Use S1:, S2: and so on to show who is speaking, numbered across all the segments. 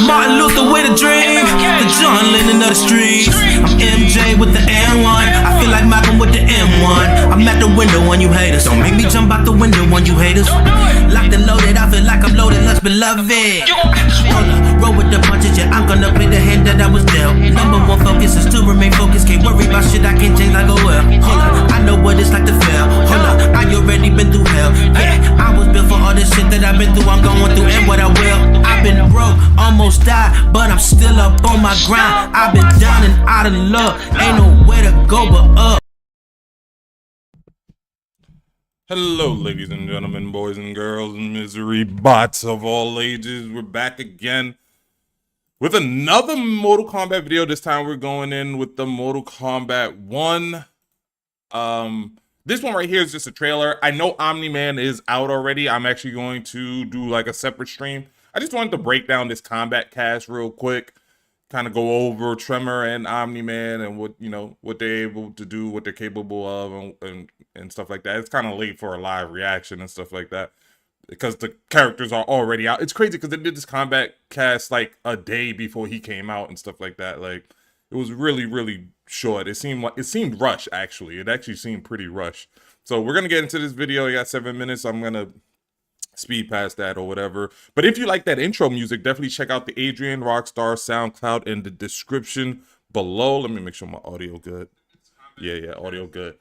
S1: I'm Martin Luther with a dream, the John Lennon of the streets. I'm MJ with the N1, I feel like Malcolm with the M1. I'm at the window when you haters, don't make me jump out the window when you haters. Locked and loaded, I feel like I'm loaded, lunch beloved. Hold up, roll with the punches, yeah, I'm gonna play the hand that I was dealt. Number one focus is to remain focused, can't worry about shit I can't change like a well. Hold up, I know what it's like to fail. Hold up, I already been through hell. Yeah, I was built for all this shit that I've been through, I'm going through and what I will. I've been broke, almost died, but I'm still up on my grind. I've been down and out of luck, ain't nowhere to go but up.
S2: Hello, ladies and gentlemen, boys and girls, misery bots of all ages. We're back again with another Mortal Kombat video. This time we're going in with the Mortal Kombat 1. This one right here is just a trailer. I know Omni-Man is out already. I'm actually going to do like a separate stream. I just wanted to break down this combat cast real quick, kind of go over Tremor and Omni-Man and what, you know, what they're able to do, what they're capable of, and stuff like that. It's kind of late for a live reaction and stuff like that because the characters are already out. It's crazy because they did this combat cast like a day before he came out and stuff like that. Like, it was really short. It seemed rushed, actually. It actually seemed pretty rushed. So we're gonna get into this video. You got 7 minutes. I'm gonna speed past that or whatever. But if you like that intro music, definitely check out the Adrian Rockstar SoundCloud in the description below. Let me make sure my audio good. Yeah, audio good.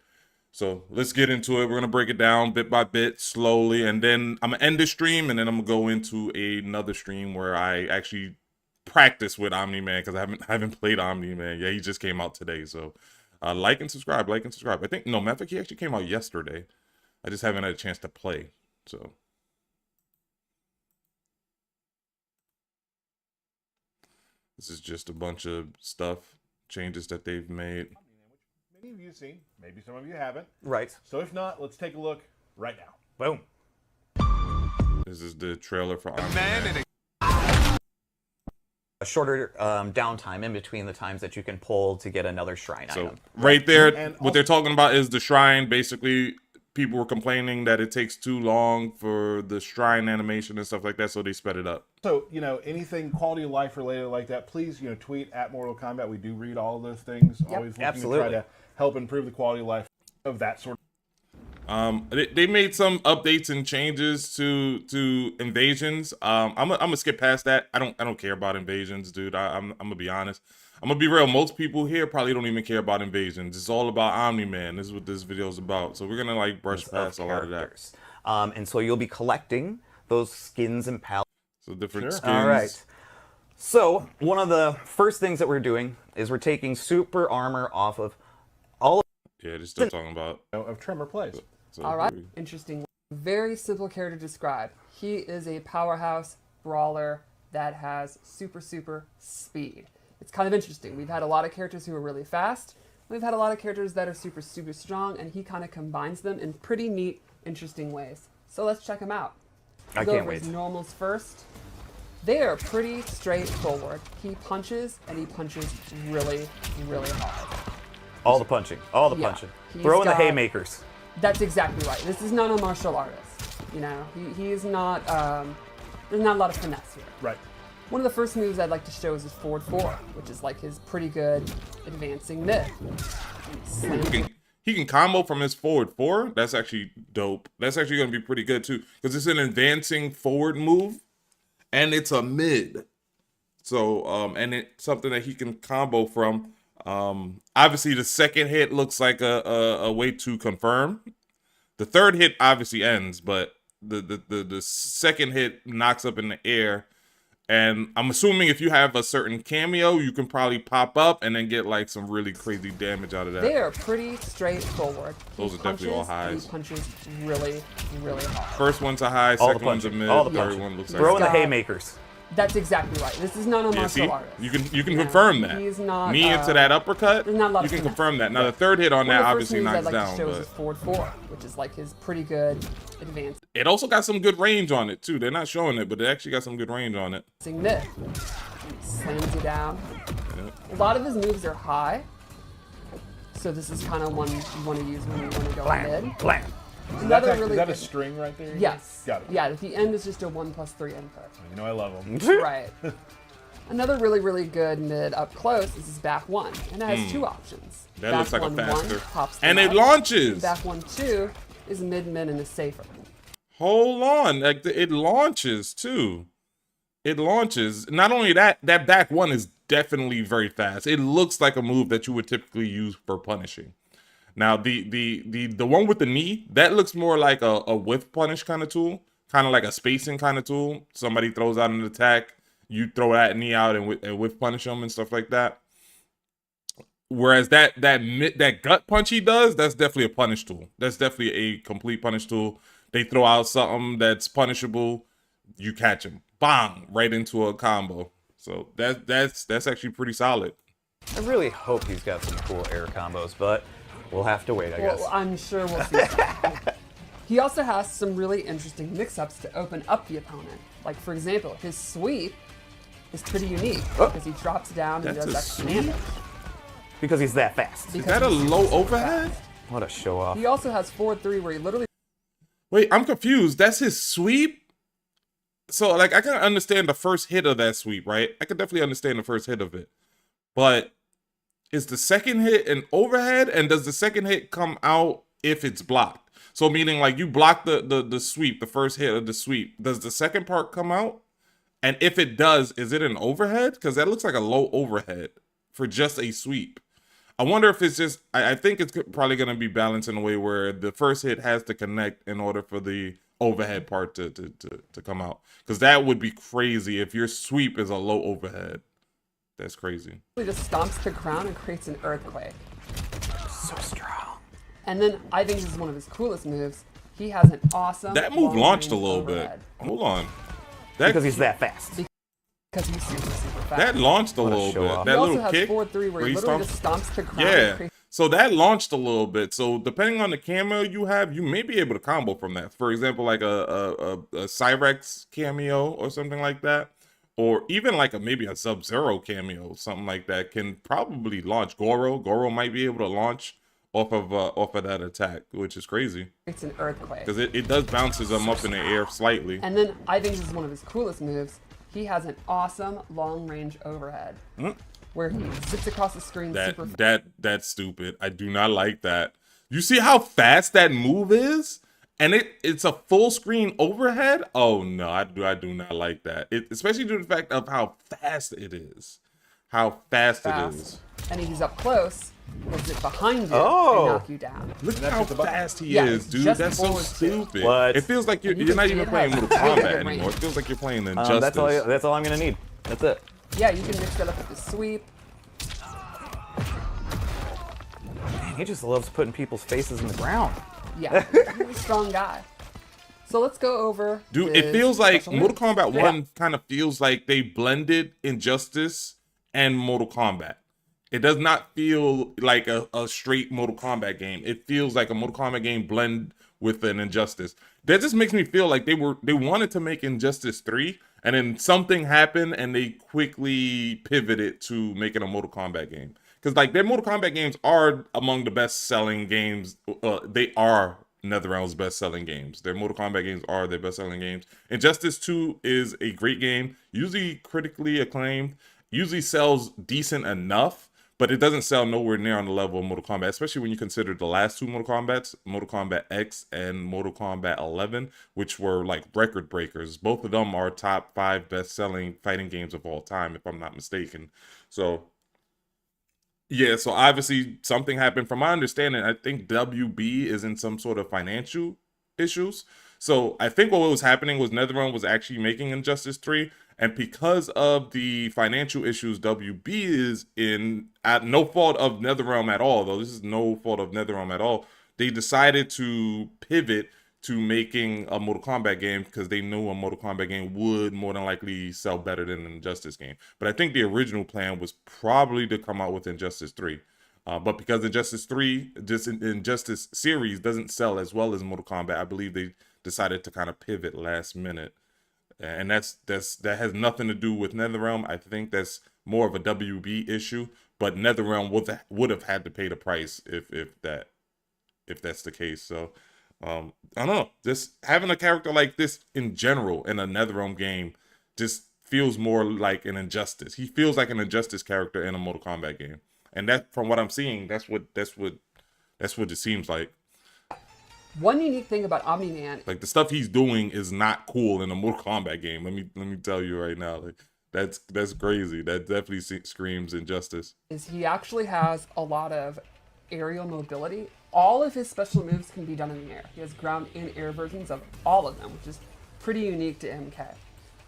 S2: So let's get into it. We're gonna break it down bit by bit, slowly, and then I'm gonna end the stream, and then I'm gonna go into another stream where I actually practice with Omni-Man because I haven't played Omni-Man. Yeah, he just came out today. So like and subscribe. I think no, matter of fact, he actually came out yesterday. I just haven't had a chance to play. So this is just a bunch of stuff, changes that they've made.
S3: Many of you have seen, maybe some of you haven't.
S4: Right.
S3: So if not, let's take a look right now.
S4: Boom.
S2: This is the trailer for Omni-Man.
S4: A shorter downtime in between the times that you can pull to get another shrine item.
S2: Right there,
S3: And
S2: what they're talking about is the shrine. Basically, people were complaining that it takes too long for the shrine animation and stuff like that, so they sped it up.
S3: So, you know, anything quality of life related like that, please, you know, tweet at Mortal Kombat. We do read all of those things. Always looking to try to help improve the quality of life of that sort of.
S2: They made some updates and changes to invasions. I'm gonna skip past that. I don't care about invasions, dude. I'm gonna be honest. I'm gonna be real. Most people here probably don't even care about invasions. It's all about Omni-Man. This is what this video is about. So we're gonna like brush past a lot of that.
S4: And so you'll be collecting those skins and palettes.
S2: So different skins.
S4: All right. So one of the first things that we're doing is we're taking super armor off of all.
S2: Yeah, they're still talking about
S3: Of Tremor plays.
S2: So
S5: all right, interesting. Very simple character to describe. He is a powerhouse brawler that has super speed. It's kind of interesting. We've had a lot of characters who are really fast. We've had a lot of characters that are super strong, and he kind of combines them in pretty neat, interesting ways. So let's check him out.
S4: I can't wait.
S5: His normals first. They are pretty straightforward. He punches, and he punches really hard.
S4: All the punching. All the
S5: Yeah,
S4: punching.
S5: he's
S4: Throw in the
S5: got-
S4: haymakers.
S5: That's exactly right. This is not a martial artist. You know, he is not, there's not a lot of finesse here.
S3: Right.
S5: One of the first moves I'd like to show is his forward 4, which is like his pretty good advancing mid.
S2: He can combo from his forward 4. That's actually dope. That's actually going to be pretty good too, because it's an advancing forward move, and it's a mid. So, and it's something that he can combo from. Obviously, the second hit looks like a way to confirm. The third hit obviously ends, but the second hit knocks up in the air. And I'm assuming if you have a certain cameo, you can probably pop up and then get like some really crazy damage out of that.
S5: They are pretty straightforward.
S2: Those are definitely all highs.
S5: He punches really hard.
S2: First one's a high, second one's a mid, third one looks like
S4: Throw in the haymakers.
S5: That's exactly right. This is not a martial artist.
S2: You can confirm that.
S5: He's not.
S2: Knee into that uppercut.
S5: There's not a lot
S2: you
S5: of
S2: can
S5: finesse.
S2: confirm that. Now the third hit on that obviously
S5: One of
S2: knocks
S5: the first moves I'd like
S2: down,
S5: to show is
S2: but
S5: his forward 4, which is like his pretty good advanced.
S2: it also got some good range on it too. They're not showing it, but it actually got some good range on it.
S5: Mid. Slams you down.
S2: Yep.
S5: A lot of his moves are high, so this is kind of one you want to use when you want to go mid.
S4: Blam.
S3: Is that a string right there?
S5: Yes.
S3: Got it.
S5: Yeah, at the end is just a 1+3 input.
S3: You know I love them.
S5: Right. Another really, really good mid up close is his back one, and it has two options.
S2: That
S5: back
S2: looks like a
S5: one
S2: faster.
S5: One pops to
S2: And it
S5: left,
S2: launches.
S5: and back 1-2 is mid and is safer.
S2: Hold on, like it launches too. It launches. Not only that, that back one is definitely very fast. It looks like a move that you would typically use for punishing. Now the one with the knee, that looks more like a whiff punish kind of tool, kind of like a spacing kind of tool. Somebody throws out an attack, you throw that knee out and whiff punish them and stuff like that. Whereas that gut punch he does, that's definitely a punish tool. That's definitely a complete punish tool. They throw out something that's punishable, you catch him, bang, right into a combo. So that's actually pretty solid.
S4: I really hope he's got some cool air combos, but we'll have to wait, I guess.
S5: Well, I'm sure we'll see. He also has some really interesting mix-ups to open up the opponent. Like, for example, his sweep is pretty unique because he drops down and
S2: That's
S5: does
S2: a
S5: extra
S2: sweep?
S5: damage.
S4: Because he's that fast.
S2: Is
S5: Because
S2: that a
S5: he's
S2: low
S5: super
S2: overhead?
S5: fast.
S4: What a show off.
S5: He also has 4-3 where he literally
S2: Wait, I'm confused. That's his sweep? So, like, I can understand the first hit of that sweep, right? I can definitely understand the first hit of it. But is the second hit an overhead? And does the second hit come out if it's blocked? So, meaning, like, you block the sweep, the first hit of the sweep. Does the second part come out? And if it does, is it an overhead? Because that looks like a low overhead for just a sweep. I wonder if it's just, I think it's probably going to be balanced in a way where the first hit has to connect in order for the overhead part to come out. Because that would be crazy if your sweep is a low overhead. That's crazy.
S5: just stomps the ground and creates an earthquake.
S4: So strong.
S5: And then I think this is one of his coolest moves. He has an awesome
S2: That move launched a
S5: long-range
S2: little bit.
S5: overhead.
S2: Hold on.
S4: Because he's that fast.
S5: Because he's super fast.
S2: That launched a
S4: What a
S2: little
S4: show
S2: bit.
S4: off.
S2: That
S5: He also
S2: little
S5: has
S2: kick.
S5: 4-3 where he literally just stomps the ground and
S2: Yeah.
S5: creates
S2: So that launched a little bit. So depending on the cameo you have, you may be able to combo from that. For example, like a Cyrex cameo or something like that. Or even like maybe a Sub-Zero cameo, something like that, can probably launch. Goro might be able to launch off of that attack, which is crazy.
S5: an earthquake.
S2: Because it does bounces them up in the air slightly.
S5: And then I think this is one of his coolest moves. He has an awesome long-range overhead where he zips across the screen super fast.
S2: That's stupid. I do not like that. You see how fast that move is? And it's a full screen overhead? Oh no, I do not like that. Especially due to the fact of how fast it is. How fast it is.
S5: And he's up close, will zip behind you
S4: Oh.
S5: and knock you down.
S2: Look at how fast he
S5: Yeah,
S2: is,
S5: it's
S2: dude.
S5: just
S2: That's so
S5: forward two.
S2: stupid.
S4: What?
S2: It feels like you're
S5: And you
S2: not
S5: can
S2: even
S5: see it
S2: playing
S5: has
S2: Mortal
S5: really
S2: Kombat
S5: good
S2: anymore.
S5: range.
S2: It feels like you're playing Injustice.
S4: That's all I'm gonna need. That's it.
S5: Yeah, you can mix that up with the sweep.
S4: Man, he just loves putting people's faces in the ground.
S5: Yeah, really strong guy. So let's go over.
S2: Dude, it
S5: his
S2: feels like
S5: special
S2: Mortal
S5: moves.
S2: Kombat 1 kind of feels like they blended Injustice and Mortal Kombat. It does not feel like a straight Mortal Kombat game. It feels like a Mortal Kombat game blend with an Injustice. That just makes me feel like they wanted to make Injustice 3, and then something happened and they quickly pivoted to making a Mortal Kombat game. Because like their Mortal Kombat games are among the best-selling games. They are NetherRealm's best-selling games. Their Mortal Kombat games are their best-selling games. Injustice 2 is a great game, usually critically acclaimed, usually sells decent enough, but it doesn't sell nowhere near on the level of Mortal Kombat, especially when you consider the last two Mortal Kombats, Mortal Kombat X and Mortal Kombat 11, which were like record breakers. Both of them are top 5 best-selling fighting games of all time, if I'm not mistaken. So yeah, so obviously something happened. From my understanding, I think WB is in some sort of financial issues. So I think what was happening was NetherRealm was actually making Injustice 3, and because of the financial issues WB is in, at no fault of NetherRealm at all, though this is no fault of NetherRealm at all, they decided to pivot to making a Mortal Kombat game because they knew a Mortal Kombat game would more than likely sell better than an Injustice game. But I think the original plan was probably to come out with Injustice 3. But because Injustice 3, this Injustice series doesn't sell as well as Mortal Kombat, I believe they decided to kind of pivot last minute. And that has nothing to do with NetherRealm. I think that's more of a WB issue. But NetherRealm would have had to pay the price if that's the case. So I don't know. Just having a character like this in general in a NetherRealm game just feels more like an Injustice. He feels like an Injustice character in a Mortal Kombat game. And that, from what I'm seeing, that's what it seems like.
S5: One unique thing about Omni-Man,
S2: like the stuff he's doing is not cool in a Mortal Kombat game. Let me tell you right now, like that's crazy. That definitely screams Injustice.
S5: is he actually has a lot of aerial mobility. All of his special moves can be done in the air. He has ground and air versions of all of them, which is pretty unique to MK.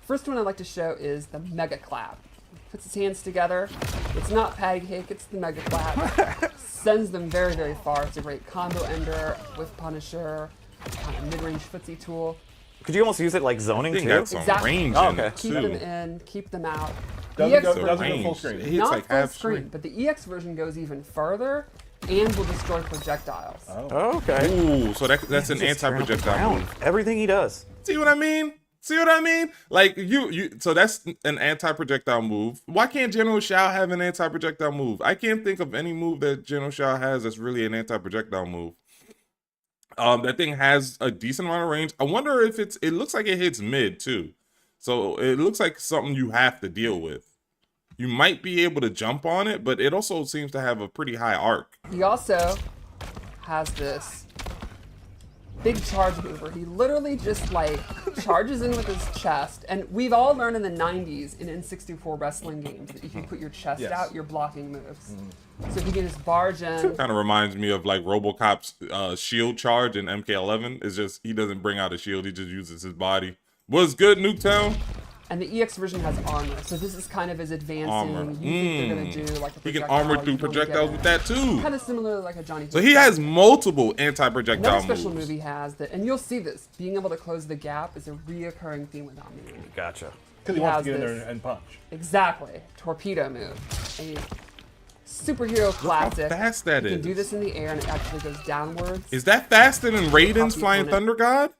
S5: First one I'd like to show is the Mega Clap. He puts his hands together. It's not patty cake, it's the Mega Clap. Sends them very, very far. It's a great combo ender with Punisher, kind of mid-range footsie tool.
S4: Could you almost use it like zoning too?
S2: Got some
S5: Exactly.
S2: range
S4: Oh,
S2: in
S4: okay.
S2: it
S5: Keep
S2: too.
S5: them in, keep them out.
S3: Doesn't
S5: EX
S3: go
S5: version,
S3: full screen.
S2: It hits
S5: not
S2: like
S5: full
S2: half
S5: screen,
S2: screen.
S5: but the EX version goes even further and will destroy projectiles.
S4: Oh, okay.
S2: Ooh, so that's an
S4: Just turn up the
S2: anti-projectile
S4: ground.
S2: move.
S4: Everything he does.
S2: See what I mean? See what I mean? Like so that's an anti-projectile move. Why can't General Shao have an anti-projectile move? I can't think of any move that General Shao has that's really an anti-projectile move. That thing has a decent amount of range. I wonder if it looks like it hits mid too. So it looks like something you have to deal with. You might be able to jump on it, but it also seems to have a pretty high arc.
S5: He also has this big charge move where he literally just like charges in with his chest. And we've all learned in the 90s in N64 wrestling games that if you put your chest
S3: Yes.
S5: out, you're blocking moves. So if you can just barge in.
S2: Kind of reminds me of like RoboCop's shield charge in MK11. It's just he doesn't bring out a shield; he just uses his body. What's good, Nuketown?
S5: And the EX version has armor, so this is kind of as advancing.
S2: Armor.
S5: You think they're gonna do like a
S2: He can
S5: projectile,
S2: armor
S5: you
S2: through
S5: don't
S2: projectiles
S5: get
S2: with that too.
S5: Kind of similar to like a Johnny.
S2: So he has multiple anti-projectile
S5: another special
S2: moves.
S5: move he has that, and you'll see this. Being able to close the gap is a reoccurring theme with Omni.
S4: Gotcha.
S3: Because he
S5: He
S3: wants
S5: has
S3: to get in
S5: this.
S3: there and punch.
S5: Exactly, torpedo move. A superhero classic.
S2: fast that
S5: you can
S2: is.
S5: do this in the air, and it actually goes downwards.
S2: Is that faster than Raiden's
S5: Copy
S2: Flying
S5: opponent.
S2: Thunder God?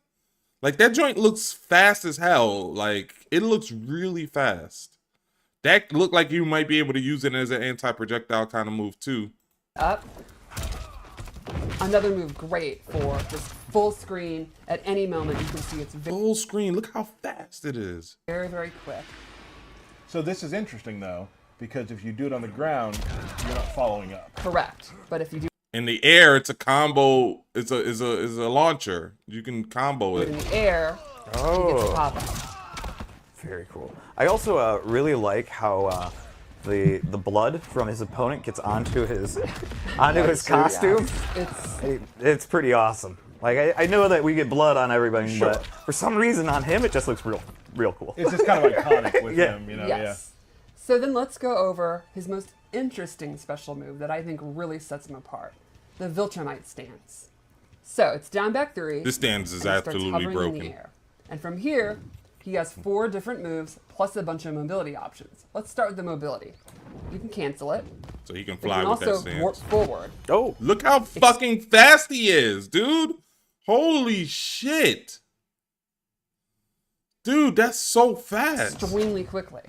S2: Like that joint looks fast as hell. Like it looks really fast. That looked like you might be able to use it as an anti-projectile kind of move too.
S5: Up. Another move great for just full screen at any moment. You can see it's
S2: Full screen. Look how fast it is.
S5: very, very quick.
S3: So this is interesting though, because if you do it on the ground, you're not following up.
S5: Correct. But if you do
S2: In the air, it's a combo. It's a launcher. You can combo
S5: it in
S2: it.
S5: the air, you get to
S4: Oh,
S5: pop out.
S4: very cool. I also really like how the blood from his opponent gets onto his costume. It's pretty awesome. Like I know that we get blood on everybody,
S3: Sure.
S4: but for some reason on him it just looks real cool.
S3: It's just kind of iconic with
S4: Yeah.
S3: him, you know.
S5: Yes. So then let's go over his most interesting special move that I think really sets him apart. The Viltrumite stance. So it's down back 3.
S2: This stance is
S5: and it starts
S2: absolutely
S5: hovering in the
S2: broken.
S5: air. And from here, he has 4 different moves plus a bunch of mobility options. Let's start with the mobility. You can cancel it.
S2: So he can
S5: But you
S2: fly
S5: can
S2: with that
S5: also warp
S2: stance.
S5: forward.
S4: Oh,
S2: Look how fucking fast he is, dude. Holy shit. Dude, that's so fast.
S5: Extremely quickly.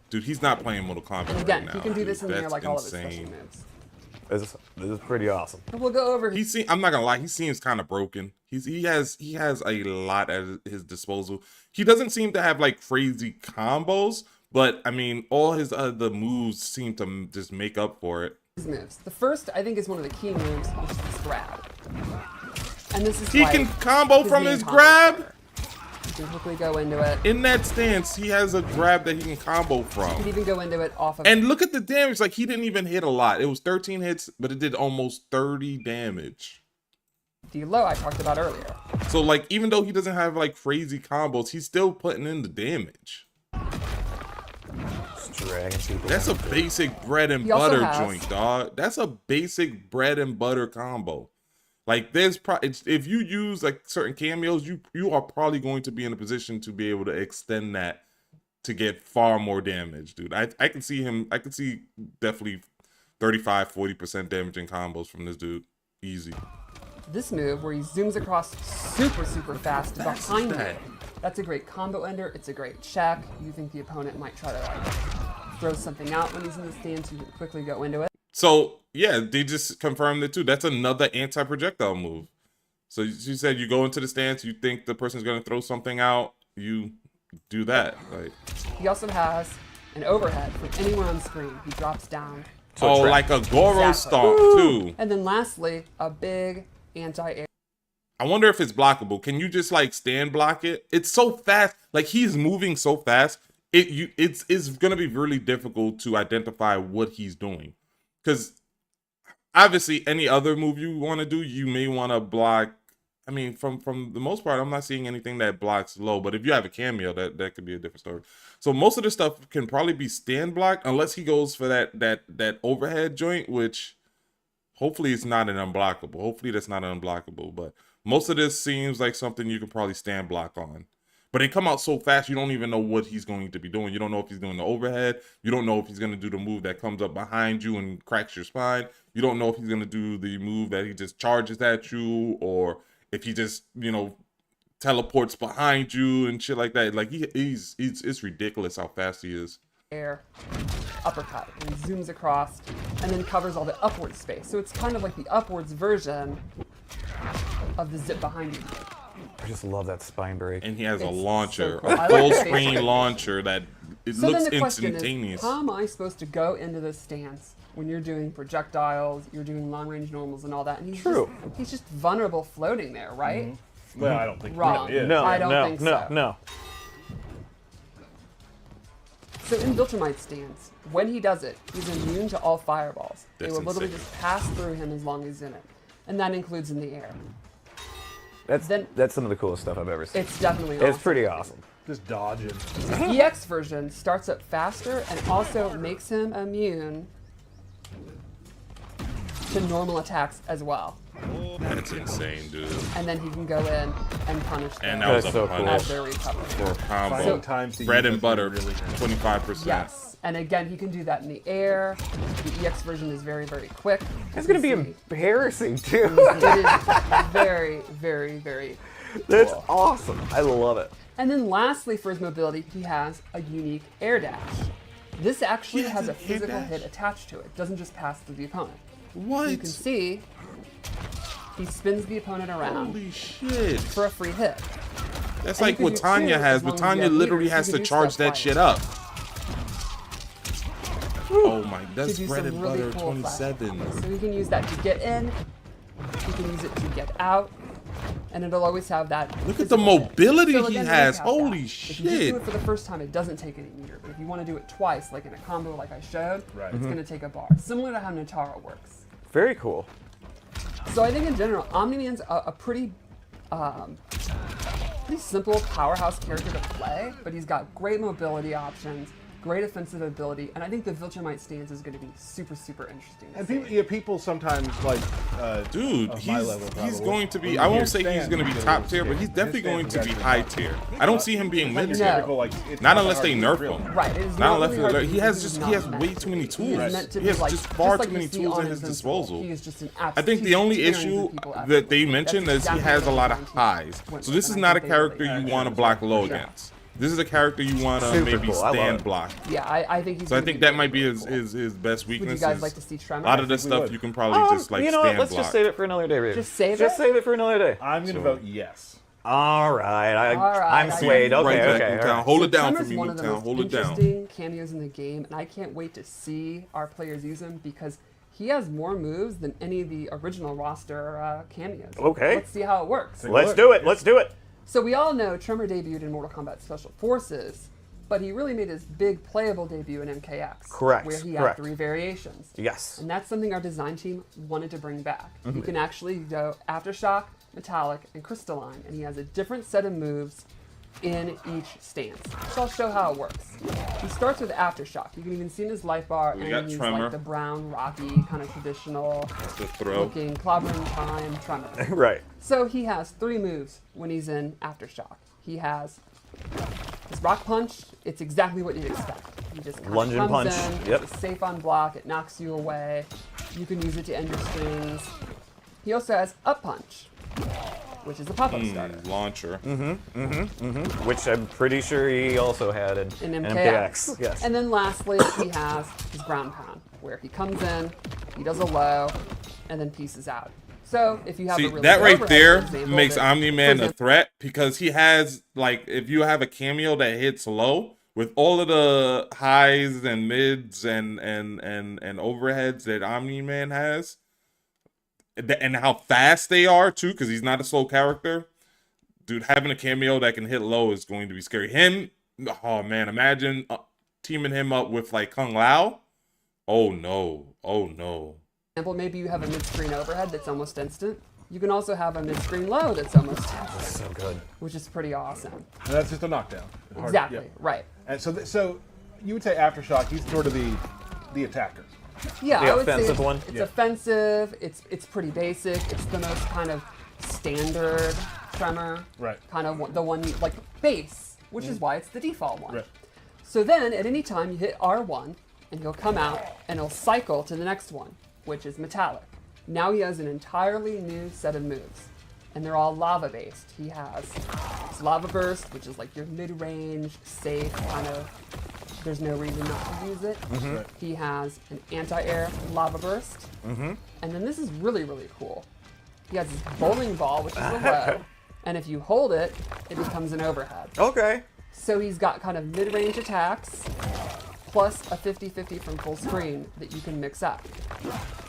S2: Dude, he's not playing Mortal Kombat
S5: And again,
S2: right now.
S5: he can do
S2: dude.
S5: this in the air
S2: That's
S5: like all of his
S2: insane.
S5: special moves.
S4: this is pretty awesome.
S5: And we'll go over
S2: I'm not gonna lie, he seems kind of broken. He has a lot at his disposal. He doesn't seem to have like crazy combos, but I mean, all his other moves seem to just make up for it.
S5: his moves. The first, I think, is one of the key moves, which is this grab. And this is
S2: He
S5: like
S2: can combo from
S5: main
S2: his
S5: combo
S2: grab.
S5: starter. You can quickly go into it.
S2: In that stance, he has a grab that he can combo
S5: You can
S2: from.
S5: even go into it off of.
S2: And look at the damage. Like he didn't even hit a lot. It was 13 hits, but it did almost 30 damage.
S5: D low I talked about earlier.
S2: So like, even though he doesn't have like crazy combos, he's still putting in the damage.
S4: Just dragging people.
S2: That's a basic bread and
S5: He also
S2: butter
S5: has-
S2: joint, dog. That's a basic bread and butter combo. Like there's if you use like certain cameos, you are probably going to be in a position to be able to extend that to get far more damage, dude. I can see him. I can see definitely 35-40% damage in combos from this dude. Easy.
S5: This move where he zooms across super fast behind you.
S2: that?
S5: That's a great combo ender. It's a great check. You think the opponent might try to like throw something out when he's in the stance, you can quickly go into it.
S2: So yeah, they just confirmed it too. That's another anti-projectile move. So you said you go into the stance, you think the person's gonna throw something out, you do that. Like,
S5: He also has an overhead from anywhere on screen. He drops down.
S2: oh, like a Goro
S5: Exactly.
S2: stomp too.
S5: And then lastly, a big anti-air.
S2: I wonder if it's blockable. Can you just like stand block it? It's so fast. Like he's moving so fast. It's gonna be really difficult to identify what he's doing. Because obviously any other move you want to do, you may want to block. I mean, from the most part, I'm not seeing anything that blocks low. But if you have a cameo, that could be a different story. So most of the stuff can probably be stand blocked unless he goes for that overhead joint, which hopefully it's not an unblockable. Hopefully that's not an unblockable. But most of this seems like something you can probably stand block on. But they come out so fast, you don't even know what he's going to be doing. You don't know if he's doing the overhead. You don't know if he's going to do the move that comes up behind you and cracks your spine. You don't know if he's going to do the move that he just charges at you, or if he just, you know, teleports behind you and shit like that. Like it's ridiculous how fast he is.
S5: Air uppercut, and he zooms across and then covers all the upward space. So it's kind of like the upwards version of the zip behind you.
S4: I just love that spine break.
S2: And he has a
S5: It's
S2: launcher,
S5: so cool. I
S2: a
S5: like
S2: full
S5: the
S2: screen
S5: face.
S2: launcher that it
S5: So
S2: looks
S5: then the question
S2: instantaneous.
S5: is, how am I supposed to go into this stance when you're doing projectiles, you're doing long-range normals and all that, and he's just vulnerable floating there, right?
S3: Mm-hmm. Well, I don't think
S5: Wrong.
S3: he is.
S4: No,
S5: I don't
S4: no,
S5: think
S4: no,
S5: so.
S4: no.
S5: So in Viltrumite stance, when he does it, he's immune to all fireballs. They
S2: That's
S5: will literally
S2: insane.
S5: just pass through him as long as he's in it. And that includes in the air.
S4: That's some of the coolest stuff I've ever seen.
S5: It's definitely
S4: It's
S5: awesome.
S4: pretty awesome.
S3: Just dodging.
S5: The EX version starts up faster and also makes him immune to normal attacks as well.
S2: That's insane, dude.
S5: And then he can go in and punish them
S2: And that was
S4: That's
S2: a
S4: so
S2: punish
S5: as they're recovering.
S2: for a combo.
S3: Finding times to
S2: Bread
S3: use
S2: and
S3: it
S2: butter,
S3: really
S2: 25%.
S5: Yes. And again, he can do that in the air. The EX version is very, very quick.
S4: It's gonna be
S5: You see,
S4: embarrassing too.
S5: it is very, very, very
S4: That's
S5: cool.
S4: awesome. I love it.
S5: And then lastly, for his mobility, he has a unique air dash. This actually has a physical hit attached to it. It doesn't just pass through the opponent.
S2: What?
S5: You can see he spins the opponent around
S2: Holy shit.
S5: for a free hit.
S2: That's
S5: And
S2: like
S5: you
S2: what
S5: can do
S2: Tanya
S5: two,
S2: has,
S5: as
S2: but
S5: long as you
S2: Tanya
S5: have
S2: literally
S5: meters,
S2: has
S5: you
S2: to
S5: can do
S2: charge
S5: stuff
S2: that
S5: like
S2: shit up. Oh my,
S5: to
S2: that's
S5: do
S2: bread
S5: some
S2: and
S5: really
S2: butter,
S5: cool
S2: 27.
S5: flash. So you can use that to get in, you can use it to get out, and it'll always have that.
S2: Look at the
S5: physical hit.
S2: mobility
S5: So
S2: he
S5: again,
S2: has.
S5: look at
S2: Holy
S5: that. If you just
S2: shit.
S5: do it for the first time, it doesn't take any meter. But if you want to do it twice, like in a combo like I showed,
S3: Right.
S5: it's going to take a bar. Similar to how Natara works.
S4: Very cool.
S5: So I think in general, Omni-Man's a pretty simple powerhouse character to play, but he's got great mobility options, great offensive ability, and I think the Viltrumite stance is going to be super, super interesting to
S3: And
S5: see.
S3: people sometimes like,
S2: Dude,
S3: of my level,
S2: he's
S3: probably,
S2: going to be,
S3: when
S2: I
S3: you
S2: won't
S3: hear
S2: say he's
S3: stand,
S2: going to be
S3: you get a
S2: top
S3: little
S2: tier, but
S3: scared.
S2: he's definitely
S3: His
S2: going to
S3: stance
S2: be
S3: is
S2: high
S3: actually
S2: tier. I don't see him being mid
S3: your
S2: tier.
S3: typical, like, it's
S2: Not
S3: that
S2: unless
S3: hard
S2: they
S3: to
S2: nerf
S3: drill.
S2: him.
S5: Right, it is
S2: Not
S5: not
S2: unless
S5: really
S2: they
S5: hard
S2: nerf.
S5: to
S2: He
S5: use
S2: has
S5: because
S2: just,
S5: he's
S2: he has
S5: not
S2: way
S5: meant
S2: too many
S5: to.
S2: tools.
S5: He is meant to
S2: He
S5: be
S2: has
S5: like,
S2: just far
S5: like
S2: too
S5: you
S2: many
S5: see
S2: tools
S5: on
S2: at his
S5: Invincible.
S2: disposal.
S5: He is just an
S2: I think the
S5: he's
S2: only
S5: experiencing
S2: issue
S5: people
S2: that they
S5: effortlessly.
S2: mentioned
S5: That's
S2: is he
S5: exactly
S2: has a
S5: what
S2: lot
S5: the
S2: of
S5: design team
S2: highs.
S5: went
S2: So
S5: with,
S2: this is
S5: and I
S2: not a
S5: think they really
S2: character you
S5: did.
S2: want to block low
S5: Yeah.
S2: against. This is a character you want to
S4: Super
S2: maybe
S4: cool. I love
S2: stand
S4: it.
S2: block.
S5: Yeah, I think he's
S2: So I
S5: gonna
S2: think
S5: be
S2: that might be
S5: really
S2: his
S5: cool.
S2: best
S5: Would
S2: weakness.
S5: you guys
S2: is
S5: like to see Tremor?
S2: a lot of
S3: I
S2: this
S3: think we
S2: stuff
S3: would.
S2: you can probably just like
S4: you know what?
S2: stand
S4: Let's
S2: block.
S4: just save it for another day, baby.
S5: Just save
S4: Just
S5: it?
S4: save it for another day.
S3: I'm going to vote yes.
S4: All right.
S5: All right,
S4: I'm
S5: I
S4: swayed.
S5: agree.
S4: Okay,
S2: Right back,
S4: okay.
S2: Newtown.
S4: all right.
S2: Hold
S5: So
S2: it down for
S5: Tremor's
S2: me,
S5: one of the
S2: Newtown.
S5: most
S2: Hold it down.
S5: interesting cameos in the game, and I can't wait to see our players use him because he has more moves than any of the original roster cameos.
S4: Okay.
S5: Let's see how it works.
S4: Let's do it. Let's do it.
S5: So we all know Tremor debuted in Mortal Kombat Special Forces, but he really made his big playable debut in MKX.
S4: Correct,
S5: Where he
S4: correct.
S5: had 3 variations.
S4: Yes.
S5: And that's something our design team wanted to bring back.
S4: Mm-hmm.
S5: You can actually go Aftershock, Metallic, and Crystalline, and he has a different set of moves in each stance. So I'll show how it works. He starts with Aftershock. You can even see in his life bar,
S2: We
S5: and
S2: got
S5: he's
S2: Tremor.
S5: like the brown, rocky, kind of traditional
S2: That's the throw.
S5: looking clobbering time Tremor.
S4: Right.
S5: So he has 3 moves when he's in Aftershock. He has his Rock Punch. It's exactly what you'd expect. He just kind
S4: Lunge
S5: of
S4: and
S5: comes
S4: punch.
S5: in,
S4: Yep.
S5: it's safe on block, it knocks you away. You can use it to end your strings. He also has Up Punch, which is a pop-up starter.
S2: Launcher.
S4: Which I'm pretty sure he also had in
S5: In
S4: MKX. Yes.
S5: And then lastly, he has his Ground Pound, where he comes in, he does a low, and then pieces out. So if you have
S2: See,
S5: a really
S2: that
S5: good
S2: right
S5: overhead,
S2: there
S5: for example,
S2: makes
S5: that-
S2: Omni-Man
S5: for
S2: a
S5: example-
S2: threat because he has, like, if you have a cameo that hits low with all of the highs and mids and overheads that Omni-Man has, and how fast they are too, because he's not a slow character, dude, having a cameo that can hit low is going to be scary. Him, oh man, imagine teaming him up with like Kung Lao. Oh no, oh no.
S5: example, maybe you have a mid-screen overhead that's almost instant. You can also have a mid-screen low that's almost instant.
S4: That's so good.
S5: Which is pretty awesome.
S3: And that's just a knockdown.
S5: Exactly,
S3: Yeah.
S5: right.
S3: And so you would say Aftershock, he's sort of the attacker.
S5: Yeah,
S4: The
S5: I would say
S4: offensive one?
S5: It's
S3: Yeah.
S5: offensive. It's pretty basic. It's the most kind of standard tremor.
S3: Right.
S5: Kind of the one you, like base, which is why it's the default one.
S3: Right.
S5: So then at any time you hit R1 and he'll come out and he'll cycle to the next one, which is metallic. Now he has an entirely new set of moves. And they're all lava based. He has his lava burst, which is like your mid-range, safe kind of. There's no reason not to use it.
S3: Right.
S5: He has an anti-air lava burst. And then this is really, really cool. He has this bowling ball, which is a low. And if you hold it, it becomes an overhead.
S4: Okay.
S5: So he's got kind of mid-range attacks, plus a 50-50 from full screen that you can mix up.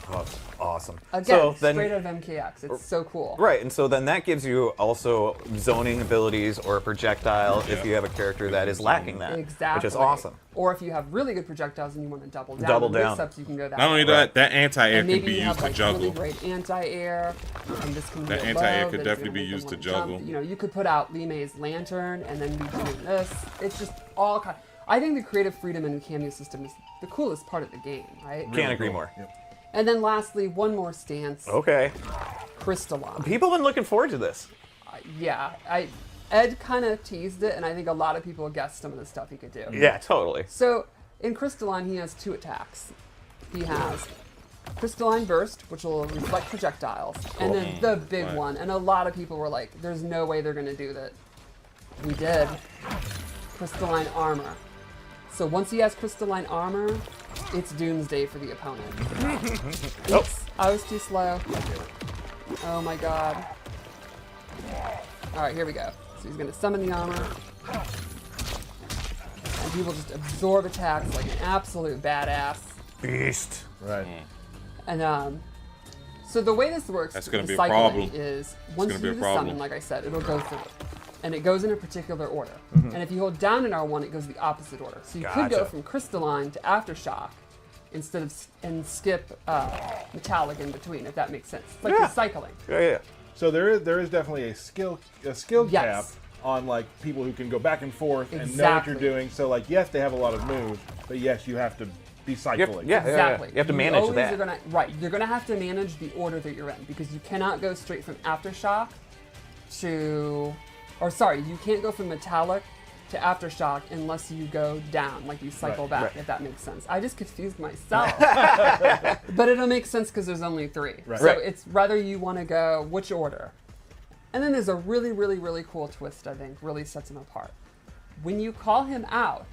S4: Oh, that's awesome.
S5: Again,
S4: so then,
S5: straight out of MKX. It's so cool.
S4: right, and so then that gives you also zoning abilities or a projectile if you have a character that is lacking that.
S5: Exactly.
S4: Which is awesome.
S5: Or if you have really good projectiles and you want to double down.
S4: Double
S5: on
S4: down.
S5: mix-ups, you can go that
S2: Not only
S5: way.
S2: that, that anti-air
S5: And
S2: can
S5: maybe
S2: be
S5: you
S2: used
S5: have
S2: to
S5: like
S2: juggle.
S5: really great anti-air, and this can be
S2: That
S5: a
S2: anti-air
S5: low,
S2: could
S5: that it's
S2: definitely
S5: gonna
S2: be
S5: make
S2: used
S5: them
S2: to
S5: wanna jump.
S2: juggle.
S5: You know, you could put out Limei's lantern and then be doing this. It's just all kind. I think the creative freedom in the cameo system is the coolest part of the game, right?
S4: Can't agree more.
S3: Yep.
S5: And then lastly, one more stance,
S4: Okay.
S5: Crystalline.
S4: People have been looking forward to this.
S5: Yeah, Ed kind of teased it, and I think a lot of people guessed some of the stuff he could do.
S4: Yeah, totally.
S5: So in Crystalline, he has two attacks. He has Crystalline Burst, which will reflect projectiles, and then the big
S2: Right.
S5: one. And a lot of people were like, "There's no way they're going to do that." We did. Crystalline Armor. So once he has Crystalline Armor, it's doomsday for the opponent. Oops, I was too slow. Oh my god. All right, here we go. So he's going to summon the armor. And he will just absorb attacks like an absolute badass.
S4: Beast.
S3: Right.
S5: And so the way this works,
S2: That's gonna
S5: the
S2: be a
S5: cycling
S2: problem.
S5: is once
S2: gonna
S5: you
S2: be a
S5: do the
S2: problem.
S5: summon, like I said, it'll go through. And it goes in a particular order. And if you hold down in R1, it goes the opposite order. So you could go
S4: Gotcha.
S5: from Crystalline to Aftershock instead of and skip Metallic in between, if that makes sense. It's like
S4: Yeah.
S5: you're cycling.
S4: Yeah.
S3: So there is definitely a skill cap
S5: Yes.
S3: on like people who can go back and forth and know what you're
S5: Exactly.
S3: doing. So like yes, they have a lot of moves, but yes, you have to be cycling.
S4: yeah.
S5: Exactly.
S4: You have to manage
S5: always
S4: that.
S5: Are gonna, right. You're going to have to manage the order that you're in because you cannot go straight from Aftershock to... Or sorry, you can't go from Metallic to Aftershock unless you go down, like you cycle
S3: Right,
S5: back,
S4: right.
S5: if that makes sense. I just confused myself. But it'll make sense because there's only three.
S3: Right.
S5: So
S4: Right.
S5: it's rather you want to go which order. And then there's a really, really, really cool twist, I think, really sets him apart. When you call him out,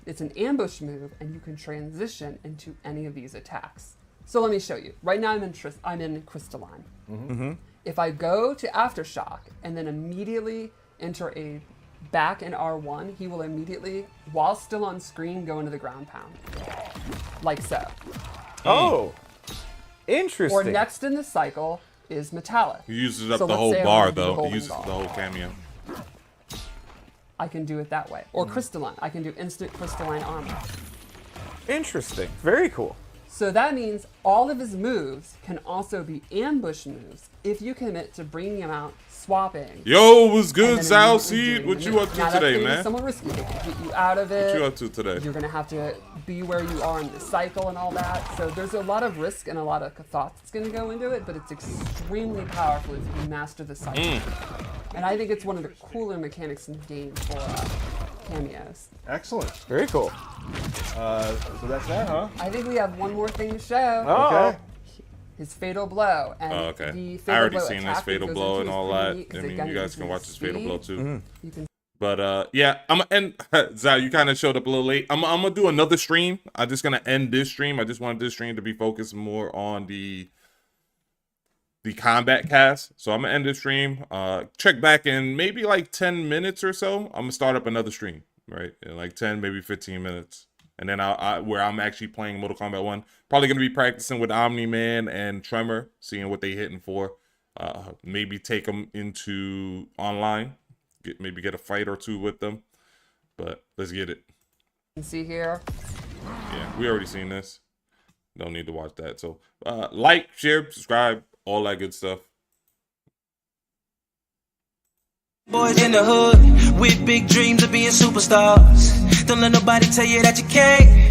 S5: it's an ambush move, and you can transition into any of these attacks. So let me show you. Right now I'm in Crystalline. If I go to Aftershock and then immediately enter a back in R1, he will immediately, while still on screen, go into the ground pound. Like so.
S4: Oh. Interesting.
S5: Or next in the cycle is Metallic.
S2: He uses up
S5: So
S2: the
S5: let's
S2: whole
S5: say I
S2: bar
S5: wanna do the
S2: though. He
S5: bowling
S2: uses
S5: ball.
S2: the whole cameo.
S5: I can do it that way. Or Crystalline. I can do instant Crystalline Armor.
S4: Interesting. Very cool.
S5: So that means all of his moves can also be ambush moves if you commit to bringing him out, swapping.
S2: Yo, what's good,
S5: and then
S2: Zal
S5: immediately
S2: Seed?
S5: doing
S2: What
S5: the
S2: you
S5: move.
S2: up to
S5: Now, that's
S2: today,
S5: gonna be
S2: man?
S5: somewhat risky. They can get you out of it.
S2: What you up to today?
S5: You're gonna have to be where you are in the cycle and all that. So there's a lot of risk and a lot of thought that's gonna go into it, but it's extremely powerful if you master the cycle. And I think it's one of the cooler mechanics in the game for cameos.
S3: Excellent.
S4: Very cool.
S3: So that's that, huh?
S5: I think we have one more thing to show.
S4: Oh.
S3: Okay.
S5: His fatal blow. And
S2: Oh, okay.
S5: the
S2: I
S5: fatal
S2: already
S5: blow
S2: seen this
S5: attack that
S2: fatal
S5: goes
S2: blow
S5: into
S2: and
S5: is
S2: all
S5: pretty
S2: that.
S5: neat 'cause
S2: I
S5: it
S2: mean,
S5: kind
S2: you
S5: of
S2: guys can
S5: gives
S2: watch
S5: you
S2: this fatal blow
S5: speed.
S2: too.
S5: You can
S2: But yeah, Zal, you kind of showed up a little late. I'm gonna do another stream. I'm just gonna end this stream. I just wanted this stream to be focused more on the the combat cast. So I'm gonna end this stream. Check back in maybe like 10 minutes or so. I'm gonna start up another stream, right? In like 10, maybe 15 minutes. And then where I'm actually playing Mortal Kombat 1. Probably gonna be practicing with Omni Man and Tremor, seeing what they hitting for. Maybe take them into online. Maybe get a fight or two with them. But let's get it.
S5: You can see here.
S2: Yeah, we already seen this. Don't need to watch that. So like, share, subscribe, all that good stuff.
S1: Boys in the hood with big dreams of being superstars. Don't let nobody tell you that you can't.